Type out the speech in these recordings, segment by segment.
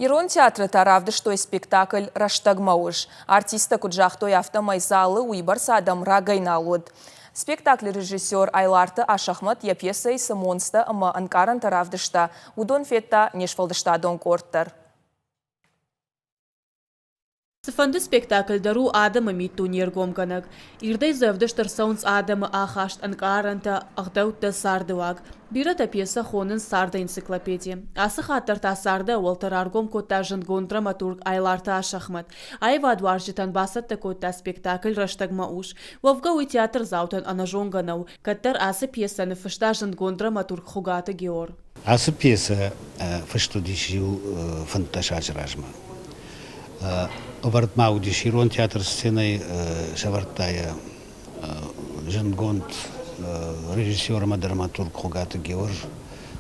Ирон театры таравдыштой спектакль «Раштагмауш». Артиста куджахтой автомайзалы уйбар садам рагайналуд. Спектакль режиссер Айларты Ашахмат япьеса исі монста ама анкаран таравдышта. Удон фетта нешфалдышта дон корттар. Сыфанды спектакльдару адамы митту нергомганаг. Ирдай зövдыштыр саунц адамы ахашт анкаранта ағдаутта сардываг. Бирата пьеса хонын сарда энциклопедия. Асы хаттарта сарда уолтар аргом котта жындгон драматург Айларты Ашахмат. Айва адваржитан басатта котта спектакль «Раштагмауш». Вовгауи театр заутан анажонганау. Каттар асы пьесаны фышта жындгон драматург Хугата Геор. Асы пьеса фышту дишью фанташач ражма. Овард маудиш Ирон театр сценой шавартая жындгонд режиссером драматург Хугата Геор.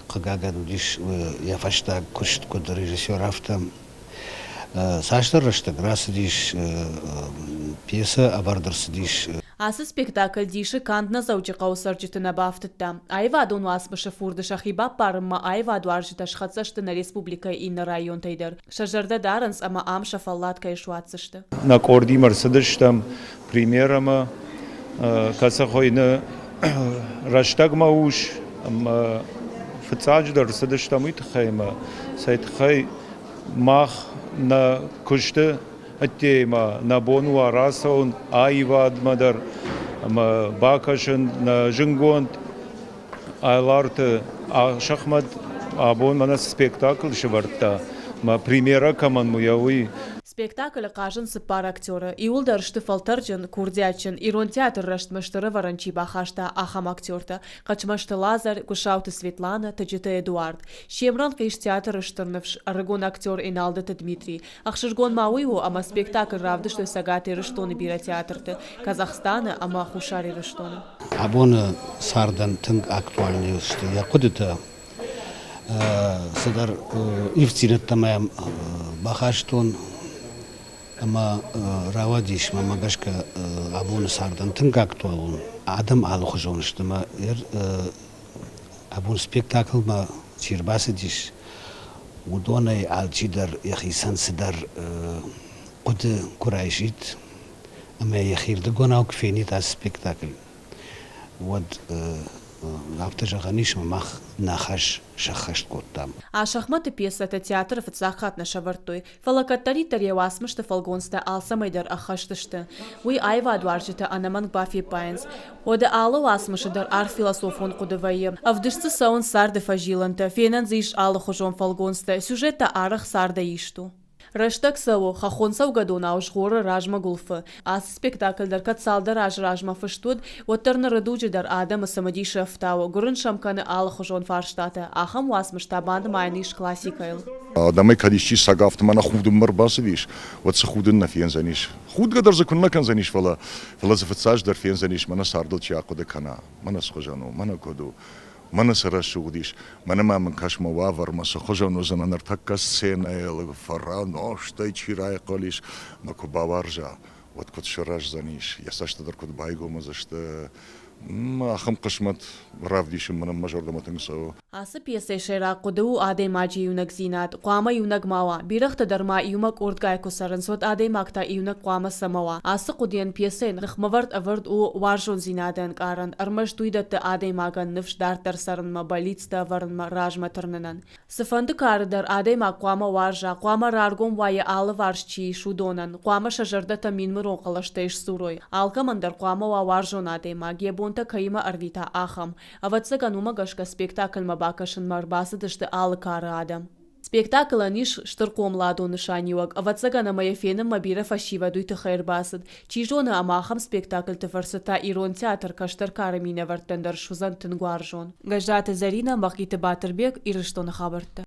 Хагаган диш яфашта кушт код режиссер автом. Саштар раштаграсы диш пьеса авардырсы диш. Асы спектакль диши кандна заучи қаусарчитына бафтытта. Айвадун васмышы фурды шахиба парымма айваду аржиташ хатсашты на республика и на район тайдыр. Шажарда даранс ама амша фаллатка ишуатсышты. На кордимар садыштам примерама касахойны Раштагмауш фцадждар садыштам итхайма сайтхай мах на кушты Аттейма на бону арасаун айвад мадар бакашын на жингонд Айларты Ашахмат абон мана спектакль шеварта ма примера каман муяуи. Спектакль кажын сыпар актера. Иулдар штыфалтарджын курдячын Ирон театр раштмыштыры варанчи бахашта ахам актерта. Качмашты Лазарь, Кушауты Светлана, Таджита Эдуард. Шемран кайш театр раштырнывш арагон актер Иналдыты Дмитрий. Ахшыргон мауиву ама спектакль равдышты сагаты раштоны бира театрты. Казахстана ама хушари раштоны. Абоны сардан тынг актуальный усты. Я кудыта садар ивцинеттамаям бахаштон Ама равадиш мамагашка абуны сардан тынг актуалун. Адам алухожонышты ма абун спектакль ма чирбасы диш. Удонай алчидар яхисан сидар куды курайшит. Ама яхирды гонау кфенит аз спектакль. Вот автожаганиш мамах нахаш шахашт коттам. Ашахматы пьесата театр фцахат на шавартой. Фалакаттари тарьявасмышты фалгонста алсамайдар ахаштышты. Уй айва адваржита анаман бафи пайнс. Ода алы васмышыдар ар философон кудывайы. Авдышцы саун сарды фажиланта. Фенан зиш алы хожон фалгонста. Сюжетта арах сарда ишту. Раштаг саву хахонсав гадона ушгора ражма гулфы. Ас спектакльдар катсалдар ражма фыштуд. Оттарны рыдуджидар адам самадиша втау. Гурын шамканы алы хожон фарштата. Ахам васмышта банды майниш классикайл. Адамай кадишчи сагафт мана худым марбасывиш. Вот сахудын на фензаниш. Худ гадар законна канзаниш фала. Философицаж дар фензаниш мана сардал чиакода кана. Мана схожану, мана коду. Мана сарашудиш, мана маман кашма вавар маса хожану зананар такка сцена ел фара ноштай чирай колиш маку баваржа. Вот кот шараш заниш. Я сашта дар кот байгома зашта ахам кашмат равдишим мана мажордаматын сау. Асы пьеса шера куду адей маджи юнак зинат, қуама юнак мава. Бирахта дарма юмак урдгайку сарансот адей макта юнак қуама самава. Асы кудиен пьесен рахмавард авард у варжон зинаден каран. Армаш туйдатты адей маган нывш дартар саранма балицта варнма ражма тарнанан. Сыфанды карыдар адей мак қуама варжа, қуама раргом вайы алы варшчи шудонан. Қуама шажардата минмырон қалаштайш сурой. Алкамандар қуама ва варжон адей маг. Ебонта кайма арвита ахам. Аватсаганума гашка спектакль бакашын марбасы дышты алы кары адам. Спектакль ниш штырком ладу нышаниуак, аватсагана мая фенем мабира фашива дуйты хайрбасыд. Чижона амахам спектакль тыфарсыта Ирон театр каштар кары мине варттандар шузан тынгуаржон. Гаждаты Зарина Махиты Батырбек ирыштоны хабарты.